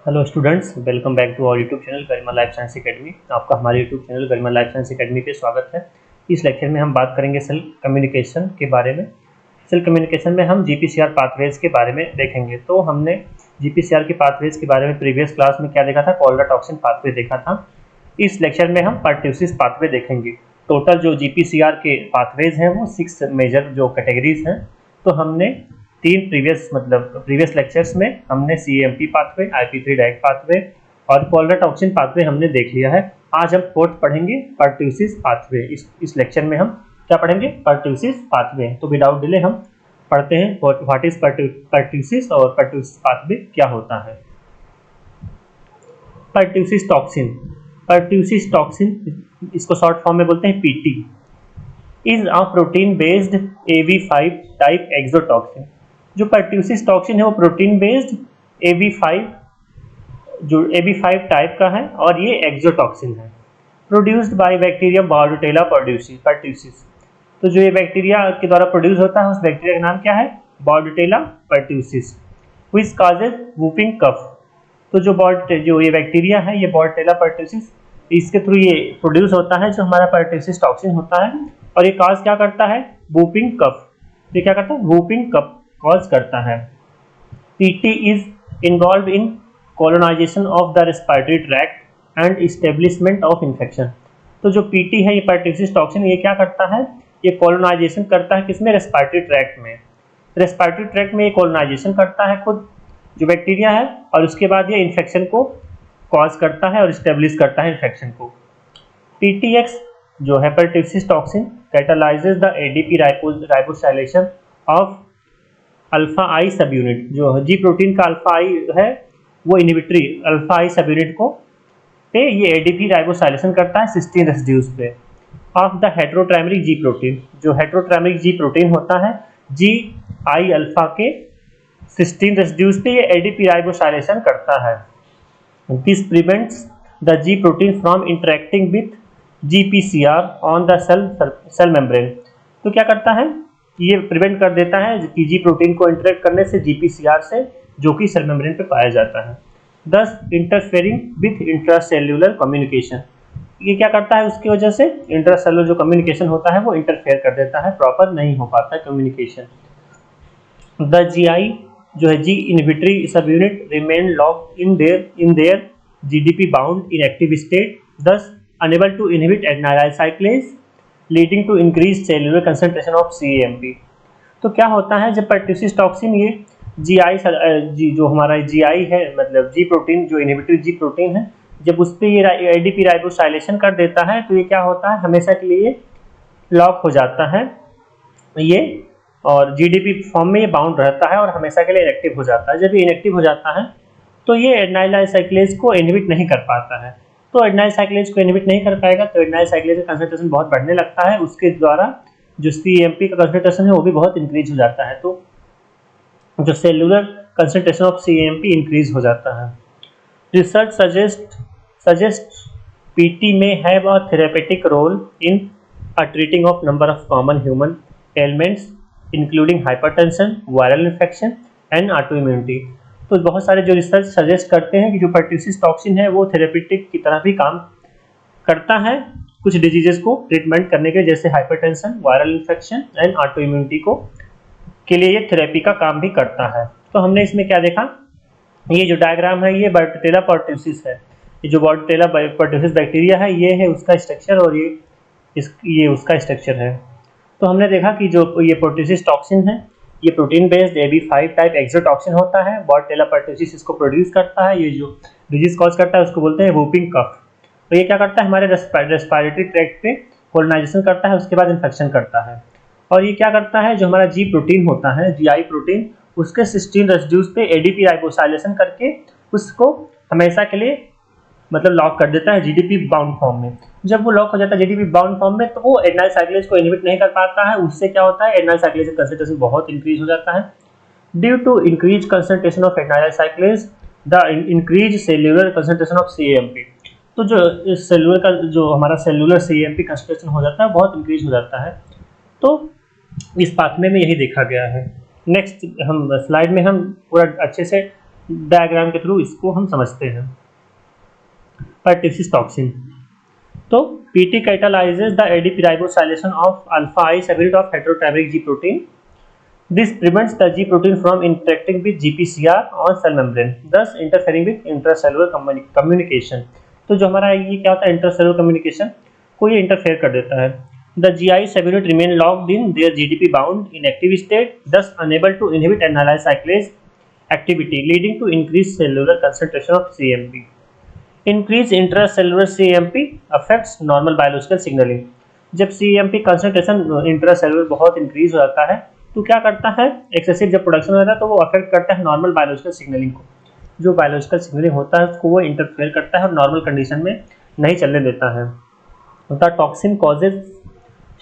Hello students, welcome back to our YouTube channel Garima life science academy. आपका हमारे YouTube channel Garima life science academy पे स्वागत है। इस लेक्चर में हम बात करेंगे सेल कम्युनिकेशन के बारे में। सेल कम्युनिकेशन में हम जीपीसीआर पाथवेज के बारे में देखेंगे। तो हमने जीपीसीआर के पाथवेज के बारे में प्रीवियस क्लास में क्या देखा था, कोल्डर टॉक्सिन पाथवे देखा था। इस लेक्चर में हम पर्ट्यूसिस पाथवे देखेंगे। टोटल जो जीपीसीआर के पाथवेज हैं वो 6 मेजर जो कैटेगरीज हैं। तो हमने प्रीवियस लेक्चर्स में हमने CAMP pathway, IP3 direct pathway और कोल्डर टॉक्सिन पाथवे हमने देख लिया है। आज हम फोर्थ पढ़ेंगे पर्ट्यूसिस पाथवे। इस लेक्चर में हम क्या पढ़ेंगे, पर्ट्यूसिस पाथवे। तो विदाउट डिले हम पढ़ते हैं व्हाट इज पर्ट्यूसिस और पर्ट्यूसिस पाथवे क्या होता है। पर्ट्यूसिस टॉक्सिन इसको शॉर्ट फॉर्म में बोलते हैं PT, is a protein based AV5 type exotoxin. जो पर्ट्यूसिस टॉक्सिन है वो प्रोटीन बेस्ड AB5 टाइप का है और ये एक्सोटॉक्सिन है। Produced by bacteria Bordetella pertussis. तो जो ये बैक्टीरिया के द्वारा प्रोड्यूस होता है उस बैक्टीरिया का नाम क्या है, Bordetella pertussis, which causes whooping cough. तो जो ये बैक्टीरिया है, ये बॉर्डोटेला पर्ट्यूसिस, इसके थ्रू ये प्रोड्यूस होता है जो हमारा पर्ट्यूसिस टॉक्सिन होता है। और ये कॉज क्या करता है, वूपिंग कफ। ये क्या करता है, वूपिंग कफ कॉज करता है। PT is involve in colonisation of the respiratory tract and establishment of infection. तो जो PT है, ये पर्ट्यूसिस टॉक्सिन, ये क्या करता है, ये कॉलोनाइजेशन करता है किसमें, रेस्पिरेटरी ट्रैक्ट में। रेस्पिरेटरी ट्रैक्ट में ये कॉलोनाइजेशन करता है खुद जो बैक्टीरिया है, और उसके बाद ये इन्फेक्शन को कॉज करता है और इस्टेब्लिश करता है इन्फेक्शन को। PTX जो है pertussis toxin catalyzes the ADP ribosylation of alpha i subunit. जो जी प्रोटीन का अल्फा आई है वो इनहिबिटरी अल्फा आई सब यूनिट को पे ये ADP राइबोसाइलेशन करता है सिस्टीन रेसिड्यूज पे of the heterotrimeric G protein. जो हेटेरोट्राइमरिक जी प्रोटीन होता है जी आई अल्फा के सिस्टीन रेसिड्यूज पे ये ADP राइबोसाइलेशन करता है। This prevents the G protein from interacting with GPCR on the cell membrane. तो क्या करता है, ये प्रिवेंट कर देता है कि जी प्रोटीन को इंटरेक्ट करने से GPCR से, जो कि सेल मेम्ब्रेन पे पाया जाता है। दस इंटरफेयरिंग विथ इंट्रासेल्यूलर कम्युनिकेशन। ये क्या करता है, उसकी वजह से इंट्रासेल्यूलर जो कम्युनिकेशन होता है वो इंटरफेयर कर देता है, प्रॉपर नहीं हो पाता है कम्युनिकेशन। द GI जो है G inhibitory subunit remain locked in their GDP bound inactive state, thus unable to inhibit adenylyl cyclase leading to increased cellular concentration of CAMP। तो क्या होता है, जब पर्ट्यूसिस टॉक्सिन ये जो हमारा GI है, मतलब जी प्रोटीन जो इनहिबिटरी जी प्रोटीन है, जब उस पर ये ADP राइबोसाइलेशन कर देता है तो ये क्या होता है, हमेशा के लिए लॉक हो जाता है ये, और GDP फॉर्म में ये बाउंड रहता है और हमेशा के लिए इनएक्टिव हो जाता है। जब ये इनएक्टिव हो जाता है तो ये एडेनाइल साइक्लेज को इनहिबिट नहीं कर पाता है। तो एडेनाइल साइक्लेज को इनहिबिट नहीं कर पाएगा तो एडेनाइल साइक्लेज का कंसंट्रेशन बहुत बढ़ने लगता है, उसके द्वारा जो CAMP का कंसंट्रेशन है वो भी बहुत इंक्रीज हो जाता है। तो जो cellular concentration of CAMP increase हो जाता है। Research suggest PT may have a therapeutic role in treating of number of common human elements including hypertension, viral infection and autoimmunity. तो बहुत सारे जो रिसर्च सजेस्ट करते हैं कि जो पर्ट्यूसिस टॉक्सिन है वो थेरेपेटिक की तरह भी काम करता है कुछ डिजीजेस को ट्रीटमेंट करने के, जैसे hypertension, viral infection and autoimmunity को के लिए ये थेरेपी का काम भी करता है। तो हमने इसमें क्या देखा, ये जो डायग्राम है ये बॉर्डोटेला पर्ट्यूसिस है। ये जो बॉर्डोटेला पर्ट्यूसिस बैक्टीरिया है ये है उसका स्ट्रक्चर और ये उसका स्ट्रक्चर है। तो हमने देखा कि जो ये पर्ट्यूसिस टॉक्सिन है ये protein based AB5 type exotoxin होता है। बॉर्डोटेला पर्ट्यूसिस इसको प्रोड्यूस करता है, ये जो डिजीज कॉज करता है उसको बोलते हैं वूपिंग कफ। तो ये क्या करता है, हमारे रेस्पिरेटरी ट्रैक्ट पे कोलोनाइजेशन करता है, उसके बाद इन्फेक्शन करता है। और ये क्या करता है, जो हमारा जी प्रोटीन होता है, GI प्रोटीन, उसके सिस्टीन रेसिड्यूज पे ADP राइबोसाइलेशन करके उसको हमेशा के लिए मतलब लॉक कर देता है GDP बाउंड फॉर्म में। जब वो लॉक हो जाता है GDP बाउंड फॉर्म में तो वो एडेनाइल साइक्लेज को इनहिबिट नहीं कर पाता है, उससे क्या होता है, एडेनाइल साइक्लेज का कंसंट्रेशन बहुत इंक्रीज हो जाता है। Due to increase concentration of adenylyl cyclase the increase cellular concentration of CAMP। तो जो सेल्यूलर का जो हमारा सेल्यूलर CAMP कंसंट्रेशन हो जाता है बहुत इंक्रीज हो जाता है। तो इस पाथवे में यही देखा गया है। नेक्स्ट हम स्लाइड में हम पूरा अच्छे से डायग्राम के थ्रू इसको हम समझते हैं। परट्यूसिस टॉक्सिन, तो PT catalyzes the ADP ribosylation of alpha I subunit of heterotrimeric G protein. This prevents the G protein from interacting with GPCR on cell membrane, thus interfering with intracellular communication. तो जो हमारा ये क्या होता है intercellular communication को ये interfere कर देता है। The GI subunit remain locked in their GDP bound inactive state, thus unable to inhibit anhylaze cyclase activity, leading to increased cellular concentration of CMP. Increase intracellular CMP affects normal biological signaling. जब CMP concentration intracellular बहुत increase हो जाता है तो क्या करता है, excessive जब प्रोडक्शन हो जाता है तो वो अफेक्ट करता है नॉर्मल बायोलॉजिकल सिग्नलिंग को। जो बायोलॉजिकल सिग्नलिंग होता है उसको वो इंटरफेयर करता है और नॉर्मल कंडीशन में नहीं चलने देता है। The toxin causes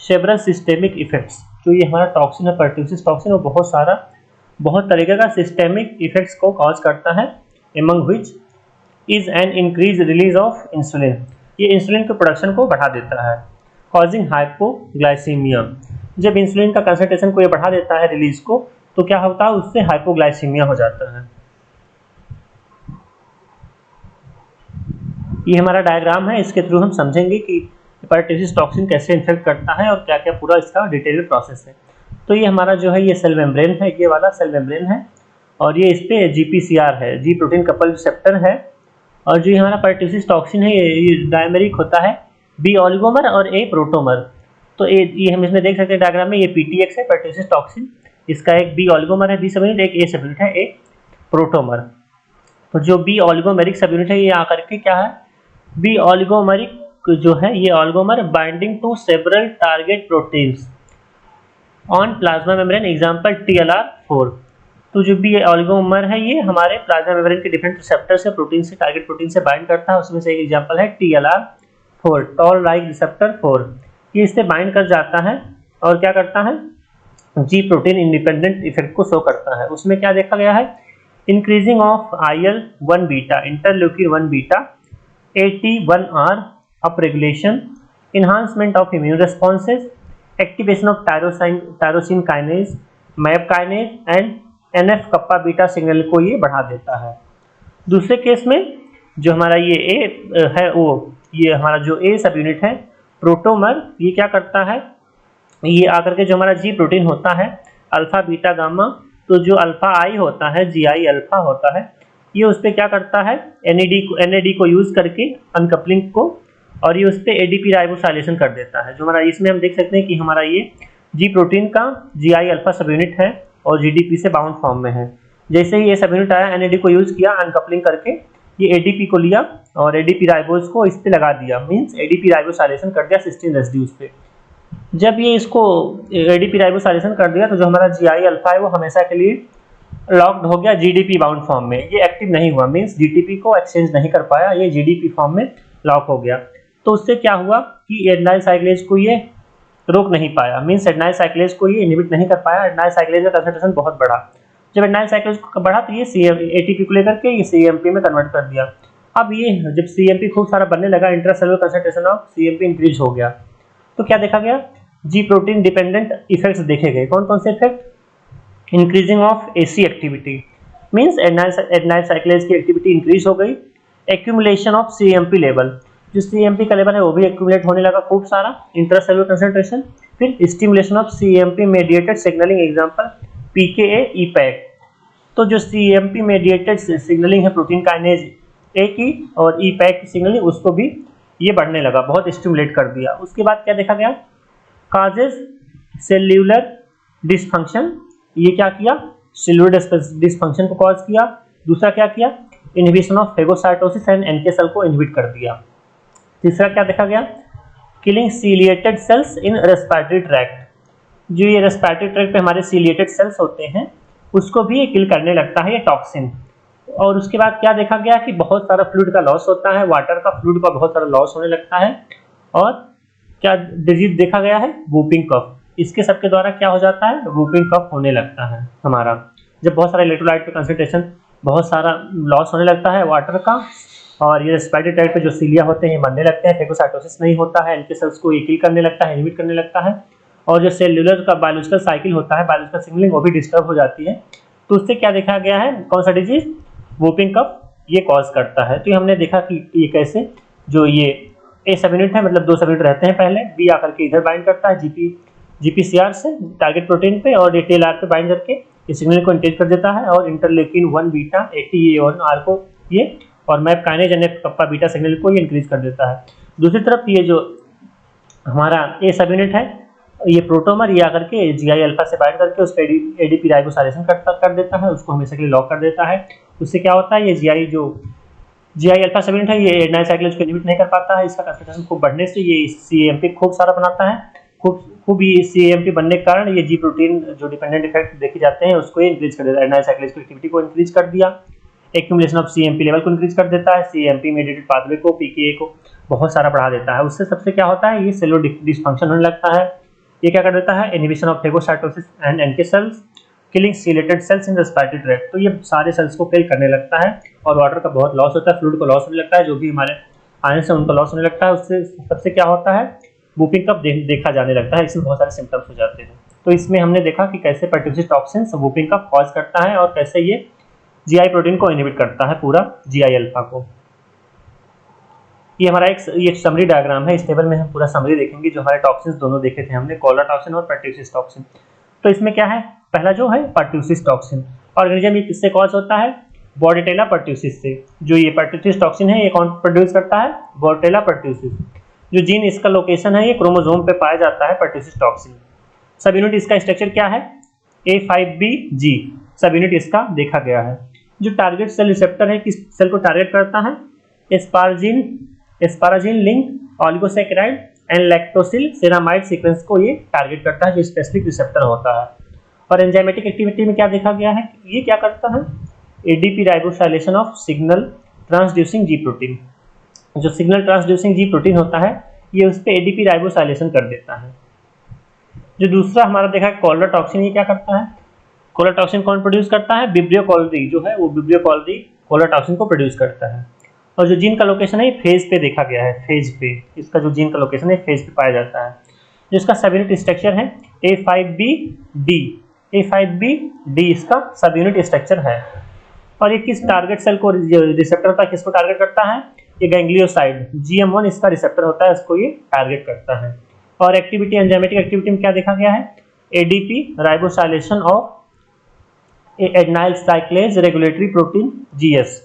several systemic effects. जो ये हमारा टॉक्सिन है परट्यूसिस टॉक्सिन वो बहुत तरीके का सिस्टेमिक इफेक्ट्स को कॉज करता है। Among which is an increase release of insulin, ये इंसुलिन के प्रोडक्शन को बढ़ा देता है। कॉजिंग हाइपोग्लाइसीमिया, जब इंसुलिन का कंसंट्रेशन को ये बढ़ा देता है रिलीज को तो क्या होता है उससे हाइपोग्लाइसीमिया हो जाता है। ये हमारा डायग्राम है, इसके थ्रू हम समझेंगे कि परट्यूसिस टॉक्सिन कैसे इन्फेक्ट करता है और क्या क्या पूरा इसका डिटेल्ड प्रोसेस है। तो ये हमारा जो है ये सेल मेम्ब्रेन है, ये वाला सेल मेम्ब्रेन है और ये इस पे GPCR है, जी प्रोटीन कपल रिसेप्टर है। और जो हमारा परट्यूसिस टॉक्सिन है ये डायमेरिक होता है बी ऑलिगोमर और ए प्रोटोमर। तो ये हम इसमें देख सकते हैं डायग्राम में, ये PTX है परट्यूसिस टॉक्सिन, इसका एक बी ऑलिगोमर है बी सब यूनिट, एक ए सब यूनिट है एक प्रोटोमर। तो जो बी ऑलिगोमेरिक सब यूनिट है ये आकर के क्या है, बी ऑलिगोमेरिक जो है ये oligomer binding to several target proteins on plasma membrane, example TLR4। तो जो भी ऑलिगोमर है ये हमारे प्लाज्मा मेम्ब्रेन के डिफरेंट रिसेप्टर से प्रोटीन से टारगेट प्रोटीन से बाइंड करता है, उसमें से एक एग्जांपल है TLR4 टॉल लाइक रिसेप्टर 4। ये इससे बाइंड कर जाता है और क्या करता है जी प्रोटीन इंडिपेंडेंट इफेक्ट को शो करता है। उसमें क्या देखा गया है, increasing of IL-1 beta, interleukin 1 beta, AT1R up regulation, enhancement of immune responses, activation of tyrosine kinase, MAP kinase and NF kappa beta signal को ये बढ़ा देता है। दूसरे केस में जो हमारा ये ए है वो ये हमारा जो ए सब यूनिट है प्रोटोमर, ये क्या करता है, ये आकर के जो हमारा जी प्रोटीन होता है अल्फा बीटा गामा, तो जो अल्फा आई होता है GI अल्फा होता है ये उस पर क्या करता है NAD को यूज करके अनकपलिंग को, और ये उस पर ADP राइबोसाइलेशन कर देता है। जो हमारा इसमें हम देख सकते हैं कि हमारा ये जी प्रोटीन का GI अल्फा सब यूनिट है और GDP से बाउंड फॉर्म में है। जैसे ही ये सब यूनिट आया NAD को यूज किया अनकपलिंग करके, ये ADP को लिया और ADP राइबोज को इस पे लगा दिया, मींस ADP राइबोसाइलेशन कर दिया सिस्टीन रेसिड्यूज पे। जब ये इसको ADP राइबोसाइलेशन कर दिया तो जो हमारा GI अल्फा है वो हमेशा के लिए लॉक्ड हो गया GDP बाउंड फॉर्म में, ये एक्टिव नहीं हुआ, मींस GDP को एक्सचेंज नहीं कर पाया, ये GDP फॉर्म में लॉक हो गया। तो उससे क्या हुआ कि एडेनाइल साइक्लेज को ये रोक नहीं पाया, मींस एडेनाइल साइक्लेज को ये इनहिबिट नहीं कर पाया। एडेनाइल साइक्लेज का कंसंट्रेशन बहुत बढ़ा, जब एडेनाइल साइक्लेज को बढ़ा तो ये ATP को लेकर के ये CMP में कन्वर्ट कर दिया। अब ये जब CMP खूब सारा बनने लगा, intracellular concentration of CMP increase हो गया, तो क्या देखा गया, जी प्रोटीन डिपेंडेंट इफेक्ट्स देखे गए। कौन कौन से effect, increasing of AC activity, means adenylyl cyclase की एक्टिविटी इंक्रीज हो गई। एक्यूमुलेशन ऑफ CMP लेवल, जो CMP का लेवल है वो भी एक्यूमुलेट होने लगा खूब सारा, इंट्रासेलुलर कंसंट्रेशन। फिर stimulation of CMP mediated signalling, example PKA EPAC। तो जो CMP मेडिएटेड सिग्नलिंग है प्रोटीन काइनेज A की और EPAC की सिग्नलिंग, उसको भी ये बढ़ने लगा, बहुत स्टिमुलेट कर दिया। उसके बाद क्या देखा गया, काजेज सेल्यूलर डिसफंक्शन, ये क्या किया, सेल्यूलर डिसफंक्शन को कॉज किया। दूसरा क्या किया, inhibition of phagocytosis and NK cell को इनहिबिट कर दिया। तीसरा क्या देखा गया, killing ciliated cells in respiratory tract, जो ये रेस्पिरेटरी ट्रैक्ट पे हमारे सीलिएटेड सेल्स होते हैं उसको भी ये किल करने लगता है ये टॉक्सिन। और उसके बाद क्या देखा गया कि बहुत सारा फ्लूइड का लॉस होता है, वाटर का फ्लूइड का बहुत सारा लॉस होने लगता है। और क्या डिजीज देखा गया है, वूपिंग कफ, इसके सबके द्वारा क्या हो जाता है, वूपिंग कफ होने लगता है हमारा, जब बहुत सारा इलेक्ट्रोलाइट पे कंसंट्रेशन बहुत सारा लॉस होने लगता है वाटर का, और ये रेस्पिरेटरी ट्रैक्ट पे जो सीलिया होते हैं मरने लगते हैं, फेगोसाइटोसिस नहीं होता है, इनके सेल्स को ये किल करने लगता है, इनहिबिट करने लगता है। और जो सेल्यूलर का बायोलॉजिकल साइकिल होता है, बायोलॉजिकल सिग्नलिंग वो भी डिस्टर्ब हो जाती है। तो उससे क्या देखा गया है, कौन सा डिजीज, वूपिंग कफ ये कॉज करता है। तो ये हमने देखा कि ये कैसे, जो ये ए सब यूनिट है, मतलब 2 सब यूनिट रहते हैं पहले, बी आकर के इधर बाइंड करता है जीपीसीआर से टारगेट प्रोटीन पे, और ये टेलआर पे बाइंड करके ये सिग्नल को इंगेज कर देता है, और इंटरलेकिन 1 बीटा ATE1R को ये, और map kinase and kappa beta signal को ये इंक्रीज कर देता है। दूसरी तरफ ये जो हमारा ए सब यूनिट है, ये प्रोटोमर ये आकर के GI अल्फा से बाइंड करके उस पर ADP राइबोसाइलेशन कर देता है, उसको हमेशा के लिए लॉक कर देता है। उससे क्या होता है, ये GI अल्फा सब यूनिट है, ये एडेनाइल साइक्लेज को इनहिबिट नहीं कर पाता है। इसका कंसंट्रेशन खूब बढ़ने से ये CAMP खूब सारा बनाता है। खूब ये CAMP बनने के कारण ये जी प्रोटीन जो डिपेंडेंट इफेक्ट देखे जाते हैं उसको ये इंक्रीज कर देता है। एडेनाइल साइक्लेज की एक्टिविटी को इंक्रीज कर दिया, एक्यूमुलेशन ऑफ CAMP लेवल को इंक्रीज कर देता है, CAMP मेडिएटेड पाथवे को, PKA को बहुत सारा बढ़ा देता है। उससे सबसे क्या होता है, ये सेलुलर डिसफंक्शन होने लगता है। ये क्या कर देता है, inhibition of phagocytosis and NK cells, killing ciliated cells in respiratory tract. तो ये सारे सेल्स को किल करने लगता है, और वाटर का बहुत लॉस होता है, फ्लूइड का लॉस होने लगता है, जो भी हमारे आयन से उनका लॉस होने लगता है। उससे सबसे क्या होता है, वूपिंग कफ देखा जाने लगता है। इसमें बहुत सारे सिम्टम्स हो जाते हैं। तो इसमें हमने देखा कि कैसे पर्ट्यूसिव टॉक्सिन वूपिंग कफ कॉज करता है, और कैसे ये GI प्रोटीन को इनहिबिट करता है, पूरा GI अल्फा को। ये हमारा ये समरी डायग्राम है। इस टेबल में हम पूरा समरी देखेंगे, जो हमारे टॉक्सिन्स दोनों देखे थे हमने, कॉलर टॉक्सिन और पर्ट्यूसिव टॉक्सिन। तो इसमें क्या है, पहला जो है पर्ट्यूसिव टॉक्सिन, ऑर्गेनिज्म ये किससे कॉज होता है, बॉर्डेटेला पर्ट्यूसिस से। जो ये पर्ट्यूसिव टॉक्सिन है ये कौन प्रोड्यूस करता है, बॉर्डेटेला पर्ट्यूसिस। जो जीन इसका लोकेशन है ये क्रोमोसोम पे पाया जाता है पर्ट्यूसिव टॉक्सिन। सब यूनिट इसका स्ट्रक्चर क्या है, A5BG सब यूनिट इसका देखा गया है। जो टारगेट सेल रिसेप्टर है, किस सेल को टारगेट करता है, asparagine link oligosaccharide and lactosyl ceramide sequence को ये टारगेट करता है, जो स्पेसिफिक रिसेप्टर होता है। और एंजाइमेटिक एक्टिविटी में क्या देखा गया है, ये क्या करता है, ADP ribosylation of signal transducing G protein. जो सिग्नल ट्रांसड्यूसिंग जी प्रोटीन होता है ये उस पर ADP राइबोसाइलेशन कर देता है। जो दूसरा हमारा देखा है कॉलर टॉक्सिन, ये क्या करता है, कॉलर टॉक्सिन कौन प्रोड्यूस करता है, विब्रियो कॉलरी जो है वो विब्रियो कॉलरी कॉलर टॉक्सिन को प्रोड्यूस करता है। और जो जीन का लोकेशन है फेज पे देखा गया है, फेज पे इसका जो जीन का लोकेशन है फेज पे पाया जाता है। जिसका सब यूनिट स्ट्रक्चर है A5BD इसका सब यूनिट स्ट्रक्चर है। और ये किस टारगेट सेल को रिसेप्टर होता है, किसको टारगेट करता है, ये गैंग्लियोसाइड GM1 इसका रिसेप्टर होता है, इसको ये टारगेट करता है। और एक्टिविटी एंजाइमेटिक एक्टिविटी में क्या देखा गया है, ADP ribosylation of adenylyl cyclase regulatory protein GS।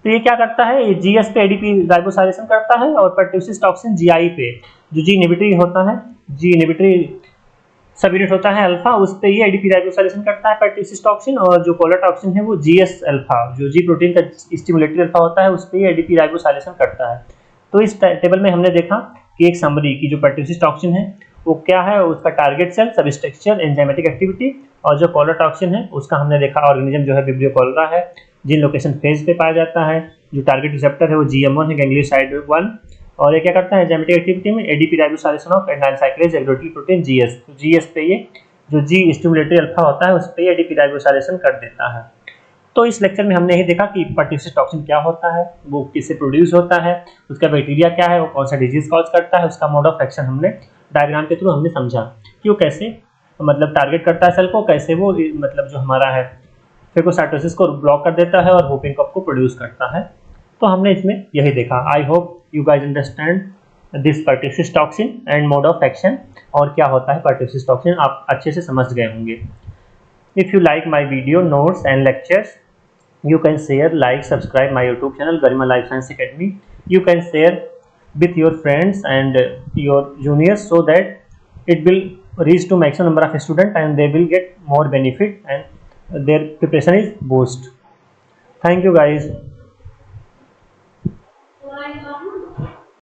तो ये क्या करता है, ये GS पे ADP राइबोसाइलेशन करता है, और पर्ट्यूसिव टॉक्सिन GI पे जो जी इनहिबिटरी होता है, जी इनहिबिटरी सब यूनिट होता है अल्फा, उस पे ये ADP राइबोसाइलेशन करता है पर्ट्यूसिव टॉक्सिन। और जो कॉलर टॉक्सिन है वो GS अल्फा, जो जी प्रोटीन का स्टिमुलेटरी अल्फा होता है, उस पे ये ADP राइबोसाइलेशन करता है। तो इस टेबल में हमने देखा कि एक समरी की जो पर्ट्यूसिव टॉक्सिन है वो क्या है, उसका target cell, substructure, enzymatic activity. और जो कॉलर टॉक्सिन है उसका हमने देखा ऑर्गेनिज्म जो है विब्रियो कॉलरा है, जिन लोकेशन फेज पे पाया जाता है। जो टारगेट रिसेप्टर है वो GM1 है, गैंग्लियोसाइड 1। और ये क्या करता है, एंजाइमेटिक एक्टिविटी में ADP ribosylation of adenylyl cyclase regulatory protein GS। तो GS पे ये जो जी स्टिमुलेटरी अल्फा होता है उस पे ADP राइबोसाइलेशन कर देता है। तो इस लेक्चर में हमने ये देखा कि पर्ट्यूसिव टॉक्सिन क्या होता है, वो किससे प्रोड्यूस होता है, उसका बैक्टीरिया क्या है, वो कौन सा डिजीज कॉज करता है, उसका मोड ऑफ एक्शन हमने डायग्राम के थ्रू हमने समझा कि वो कैसे मतलब टारगेट करता है सेल को, कैसे वो मतलब जो हमारा है फेगोसाइटोसिस को ब्लॉक कर देता है और वूपिंग कफ को प्रोड्यूस करता है। तो हमने इसमें यही देखा। I hope you guys understand this pertussive toxin and mode of action, और क्या होता है पर्ट्यूसिव टॉक्सिन आप अच्छे से समझ गए होंगे। If you like my video notes and lectures, you can share, like, subscribe my YouTube channel Garima Life Science Academy. You can share with your friends and your juniors so that it will reach to maximum number of students and they will get more benefit and their preparation is boost. Thank you guys.